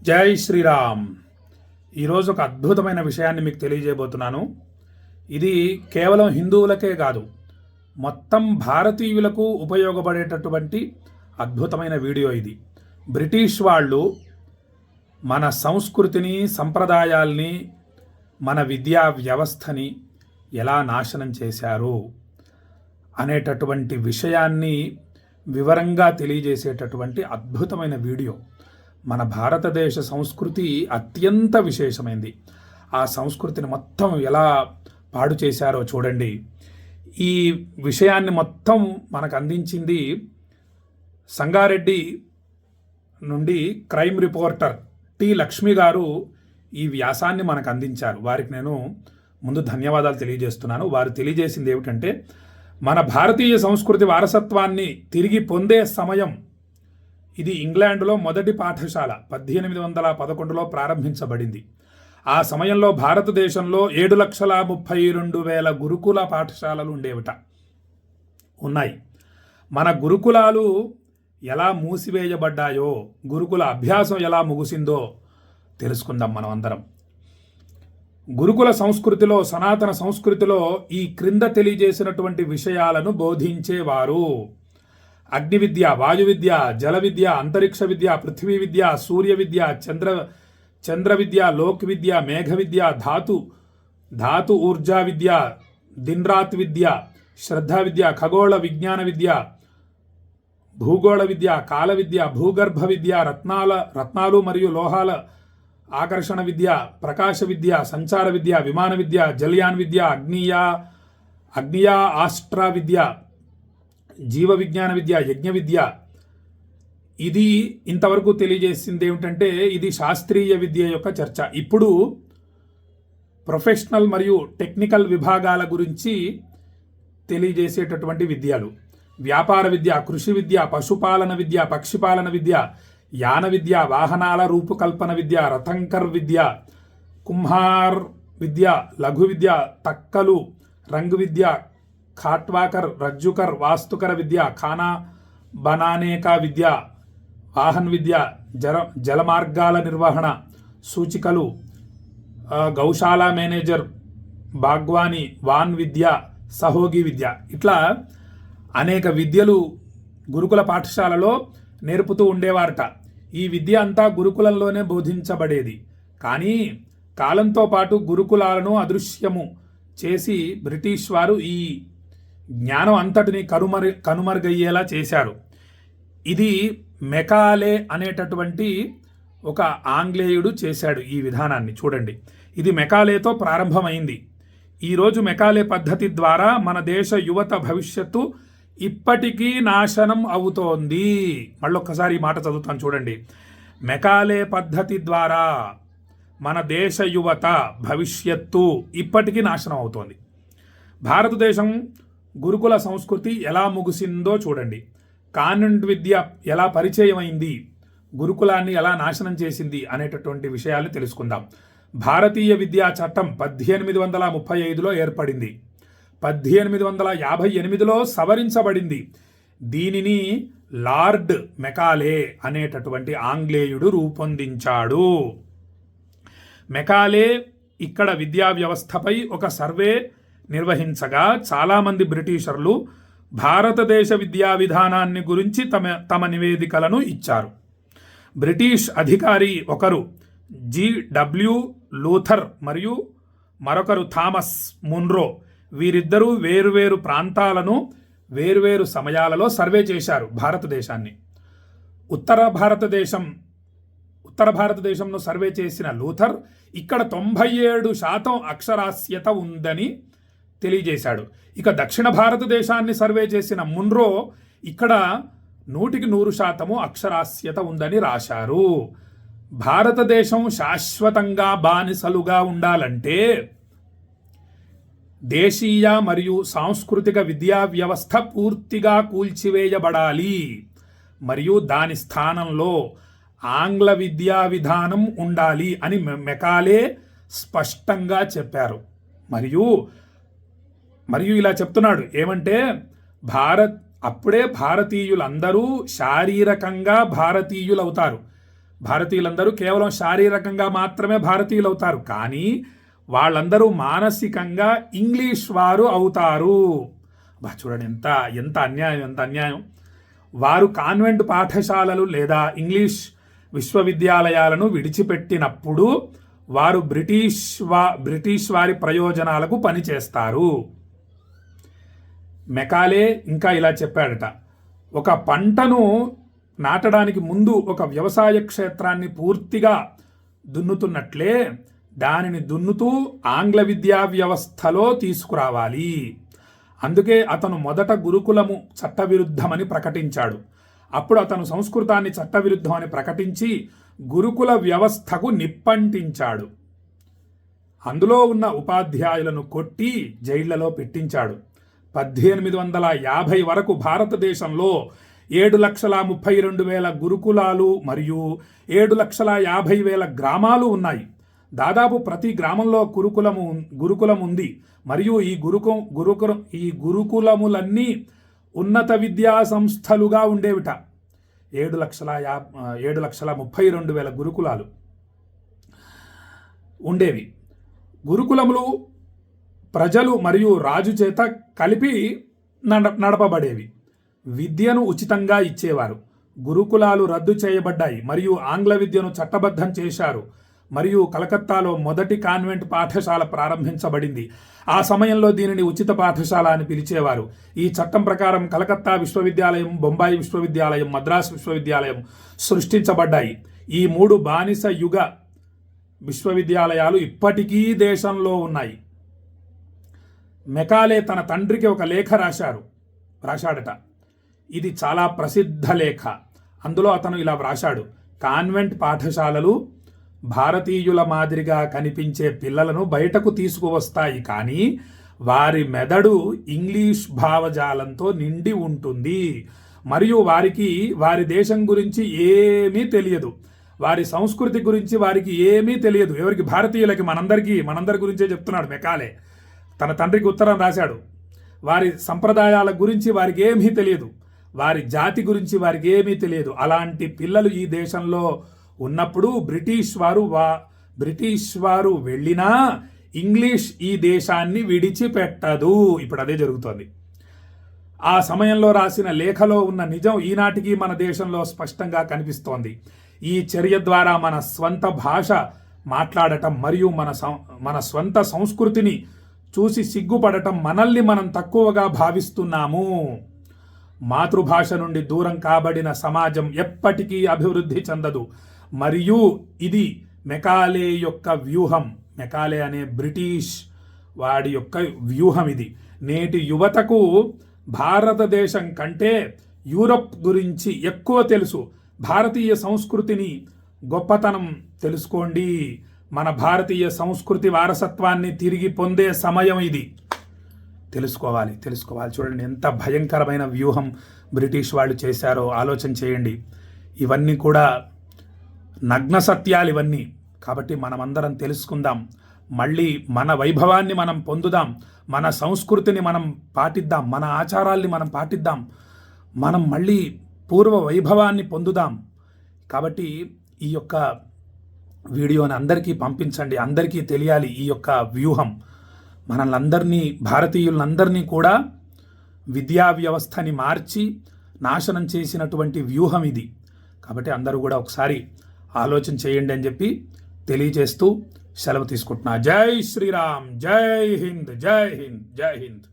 జై శ్రీరామ్. ఈరోజు ఒక అద్భుతమైన విషయాన్ని మీకు తెలియజేయబోతున్నాను. ఇది కేవలం హిందువులకే కాదు, మొత్తం భారతీయులకు ఉపయోగపడేటటువంటి అద్భుతమైన వీడియో ఇది. బ్రిటిష్ వాళ్ళు మన సంస్కృతిని, సంప్రదాయాల్ని, మన విద్యా వ్యవస్థని ఎలా నాశనం చేశారు అనేటటువంటి విషయాన్ని వివరంగా తెలియజేసేటటువంటి అద్భుతమైన వీడియో. మన భారతదేశ సంస్కృతి అత్యంత విశేషమైంది. ఆ సంస్కృతిని మొత్తం ఎలా పాడు చేశారో చూడండి. ఈ విషయాన్ని మొత్తం మనకు అందించింది సంగారెడ్డి నుండి క్రైమ్ రిపోర్టర్ టి లక్ష్మి గారు. ఈ వ్యాసాన్ని మనకు అందించారు. వారికి నేను ముందు ధన్యవాదాలు తెలియజేస్తున్నాను. వారు తెలియజేసింది ఏమిటంటే, మన భారతీయ సంస్కృతి వారసత్వాన్ని తిరిగి పొందే సమయం ఇది. ఇంగ్లాండ్లో మొదటి పాఠశాల 1811లో ప్రారంభించబడింది. ఆ సమయంలో భారతదేశంలో 7,32,000 గురుకుల పాఠశాలలు ఉన్నాయి. మన గురుకులాలు ఎలా మూసివేయబడ్డాయో, గురుకుల అభ్యాసం ఎలా ముగిసిందో తెలుసుకుందాం మనం అందరం. గురుకుల సంస్కృతిలో, సనాతన సంస్కృతిలో ఈ క్రింద తెలియజేసినటువంటి విషయాలను బోధించేవారు: అగ్ని విద్య, వాయు విద్య, జల విద్య, అంతరిక్ష విద్య, పృథ్వీ విద్య, సూర్య విద్య, చంద్ర విద్య, లోక్ విద్య, మేఘ విద్య, ధాతు ఊర్జా విద్య, దిన్రాత్ విద్య, శ్రద్ధ విద్య, ఖగోళ విజ్ఞాన విద్య, భూగోళ విద్య, కాల విద్య, భూగర్భ విద్య, రత్నాలు మరియు లోహాల ఆకర్షణ విద్య, ప్రకాశ విద్య, సంచార విద్య, విమాన విద్య, జల్యాన్ విద్య, అగ్నియా ఆస్ట్రా విద్య, జీవ విజ్ఞాన విద్య, యజ్ఞ విద్య. ఇది ఇంతవరకు తెలియజేసింది ఏమిటంటే, ఇది శాస్త్రీయ విద్య యొక్క చర్చ. ఇప్పుడు ప్రొఫెషనల్ మరియు టెక్నికల్ విభాగాల గురించి తెలియజేసేటటువంటి విద్యలు: వ్యాపార విద్య, కృషి విద్య, పశుపాలన విద్య, పక్షిపాలన విద్య, యాన విద్య, వాహనాల రూపకల్పన విద్య, రథంకర్ విద్య, కుంహార్ విద్య, లఘు విద్య, తక్కలు, రంగు విద్య, ఖాట్వాకర్, రజ్జుకర్, వాస్తుకర విద్య, ఖానా బనానేకా విద్య, వాహన్ విద్య, జలమార్గాల నిర్వహణ, సూచికలు, గౌశాల మేనేజర్, బాగ్వాని, వాన్ విద్య, సహోగి విద్య. ఇట్లా అనేక విద్యలు గురుకుల పాఠశాలలో నేర్పుతూ ఉండేవారట. ఈ విద్య అంతా గురుకులంలోనే బోధించబడేది. కానీ కాలంతో పాటు గురుకులాలను అదృశ్యము చేసి బ్రిటిష్ వారు ఈ జ్ఞానం అంతటిని కనుమరుగయ్యేలా చేశారు. ఇది మెకాలే అనేటటువంటి ఒక ఆంగ్లేయుడు చేశాడు ఈ విధానాన్ని. చూడండి, ఇది మెకాలేతో ప్రారంభమైంది. ఈరోజు మెకాలే పద్ధతి ద్వారా మన దేశ యువత భవిష్యత్తు ఇప్పటికీ నాశనం అవుతోంది. మళ్ళొక్కసారి ఈ మాట చదువుతాను చూడండి. మెకాలే పద్ధతి ద్వారా మన దేశ యువత భవిష్యత్తు ఇప్పటికీ నాశనం అవుతోంది. భారతదేశం గురుకుల సంస్కృతి ఎలా ముగిసిందో చూడండి. కాన్వెంట్ విద్య ఎలా పరిచయమైంది, గురుకులాన్ని ఎలా నాశనం చేసింది అనేటటువంటి విషయాలు తెలుసుకుందాం. భారతీయ విద్యా చట్టం 1835లో ఏర్పడింది. 1858లో సవరించబడింది. దీనిని లార్డ్ మెకాలే అనేటటువంటి ఆంగ్లేయుడు రూపొందించాడు. మెకాలే ఇక్కడ విద్యా వ్యవస్థపై ఒక సర్వే నిర్వహించగా చాలామంది బ్రిటిషర్లు భారతదేశ విద్యా విధానాన్ని గురించి తమ నివేదికలను ఇచ్చారు. బ్రిటిష్ అధికారి ఒకరు G.W. లూథర్ మరియు మరొకరు థామస్ మున్రో, వీరిద్దరూ వేరువేరు ప్రాంతాలను వేరువేరు సమయాలలో సర్వే చేశారు భారతదేశాన్ని. ఉత్తర భారతదేశంను సర్వే చేసిన లూథర్ ఇక్కడ 97% అక్షరాస్యత ఉందని తెలియజేశాడు. ఇక దక్షిణ భారతదేశాన్ని సర్వే చేసిన మున్రో ఇక్కడ 100% అక్షరాస్యత ఉందని రాశారు. భారతదేశం శాశ్వతంగా బానిసలుగా ఉండాలంటే దేశీయ మరియు సాంస్కృతిక విద్యా వ్యవస్థ పూర్తిగా కూల్చివేయబడాలి మరియు దాని స్థానంలో ఆంగ్ల విద్యా విధానం ఉండాలి అని మెకాలే స్పష్టంగా చెప్పారు. మరియు ఇలా చెప్తున్నాడు ఏమంటే, అప్పుడే భారతీయులందరూ శారీరకంగా భారతీయులవుతారు. భారతీయులందరూ కేవలం శారీరకంగా మాత్రమే భారతీయులు అవుతారు, కానీ వాళ్ళందరూ మానసికంగా ఇంగ్లీష్ వారు అవుతారు. చూడండి ఎంత ఎంత అన్యాయం, ఎంత అన్యాయం. వారు కాన్వెంట్ పాఠశాలలు లేదా ఇంగ్లీష్ విశ్వవిద్యాలయాలను విడిచిపెట్టినప్పుడు వారు బ్రిటిష్ వారి ప్రయోజనాలకు పనిచేస్తారు. మెకాలే ఇంకా ఇలా చెప్పాడట, ఒక పంటను నాటడానికి ముందు ఒక వ్యవసాయ క్షేత్రాన్ని పూర్తిగా దున్నుతున్నట్లే దానిని దున్నుతూ ఆంగ్ల విద్యా వ్యవస్థలో తీసుకురావాలి. అందుకే అతను మొదట గురుకులము చట్టవిరుద్ధమని ప్రకటించాడు. అప్పుడు అతను సంస్కృతాన్ని చట్టవిరుద్ధమని ప్రకటించి గురుకుల వ్యవస్థకు నిప్పంటించాడు. అందులో ఉన్న ఉపాధ్యాయులను కొట్టి జైళ్లలో పెట్టించాడు. 1850 వరకు భారతదేశంలో 7,32,000 గురుకులాలు మరియు 7,50,000 గ్రామాలు ఉన్నాయి. దాదాపు ప్రతి గ్రామంలో గురుకులం ఉంది మరియు ఈ గురుకులములన్నీ ఉన్నత విద్యా సంస్థలుగా ఉండేవిట. 7,32,000 గురుకులాలు ఉండేవి. గురుకులములు ప్రజలు మరియు రాజు చేత కలిపి నడపబడేవి. విద్యను ఉచితంగా ఇచ్చేవారు. గురుకులాలు రద్దు చేయబడ్డాయి మరియు ఆంగ్ల విద్యను చట్టబద్ధం చేశారు మరియు కలకత్తాలో మొదటి కాన్వెంట్ పాఠశాల ప్రారంభించబడింది. ఆ సమయంలో దీనిని ఉచిత పాఠశాల అని పిలిచేవారు. ఈ చట్టం ప్రకారం కలకత్తా విశ్వవిద్యాలయం, బొంబాయి విశ్వవిద్యాలయం, మద్రాసు విశ్వవిద్యాలయం సృష్టించబడ్డాయి. ఈ 3 బానిస యుగ విశ్వవిద్యాలయాలు ఇప్పటికీ దేశంలో ఉన్నాయి. మెకాలే తన తండ్రికి ఒక లేఖ రాశాడట. ఇది చాలా ప్రసిద్ధ లేఖ. అందులో అతను ఇలా వ్రాశాడు, కాన్వెంట్ పాఠశాలలు భారతీయుల మాదిరిగా కనిపించే పిల్లలను బయటకు తీసుకువస్తాయి, కానీ వారి మెదడు ఇంగ్లీష్ భావజాలంతో నిండి ఉంటుంది మరియు వారికి వారి దేశం గురించి ఏమీ తెలియదు, వారి సంస్కృతి గురించి వారికి ఏమీ తెలియదు. ఎవరికి? భారతీయులకి, మనందరి గురించే చెప్తున్నాడు మెకాలే. తన తండ్రికి ఉత్తరం రాశాడు. వారి సంప్రదాయాల గురించి వారికి ఏమీ తెలియదు, వారి జాతి గురించి వారికి ఏమీ తెలియదు. అలాంటి పిల్లలు ఈ దేశంలో ఉన్నప్పుడు బ్రిటిష్ వారు వెళ్ళినా ఇంగ్లీష్ ఈ దేశాన్ని విడిచిపెట్టదు. ఇప్పుడు అదే జరుగుతోంది. ఆ సమయంలో రాసిన లేఖలో ఉన్న నిజం ఈనాటికి మన దేశంలో స్పష్టంగా కనిపిస్తోంది. ఈ చర్య ద్వారా మన స్వంత భాష మాట్లాడటం మరియు మన స్వంత సంస్కృతిని చూసి సిగ్గుపడటం, మనల్ని మనం తక్కువగా భావిస్తున్నాము. మాతృభాష నుండి దూరం కాబడిన సమాజం ఎప్పటికీ అభివృద్ధి చెందదు. మరియు ఇది మెకాలే యొక్క వ్యూహం. మెకాలే అనే బ్రిటిష్ వాడి యొక్క వ్యూహం ఇది. నేటి యువతకు భారతదేశం కంటే యూరప్ గురించి ఎక్కువ తెలుసు. భారతీయ సంస్కృతిని గొప్పతనం తెలుసుకోండి. మన భారతీయ సంస్కృతి వారసత్వాన్ని తిరిగి పొందే సమయం ఇది. తెలుసుకోవాలి. చూడండి ఎంత భయంకరమైన వ్యూహం బ్రిటిష్ వాళ్ళు చేశారో ఆలోచన చేయండి. ఇవన్నీ కూడా నగ్న సత్యాలు ఇవన్నీ. కాబట్టి మనమందరం తెలుసుకుందాం. మళ్ళీ మన వైభవాన్ని మనం పొందుదాం, మన సంస్కృతిని మనం పాటిద్దాం, మన ఆచారాల్ని మనం పాటిద్దాం, మనం మళ్ళీ పూర్వ వైభవాన్ని పొందుదాం. కాబట్టి ఈ యొక్క వీడియోని అందరికీ పంపించండి, అందరికీ తెలియాలి ఈ యొక్క వ్యూహం. మనల్ని భారతీయులందరినీ కూడా విద్యా వ్యవస్థని మార్చి నాశనం చేసినటువంటి వ్యూహం ఇది. కాబట్టి అందరూ కూడా ఒకసారి ఆలోచన చేయండి అని చెప్పి తెలియజేస్తూ సెలవు తీసుకుంటున్నా. జై శ్రీరామ్, జై హింద్, జై హింద్, జై హింద్.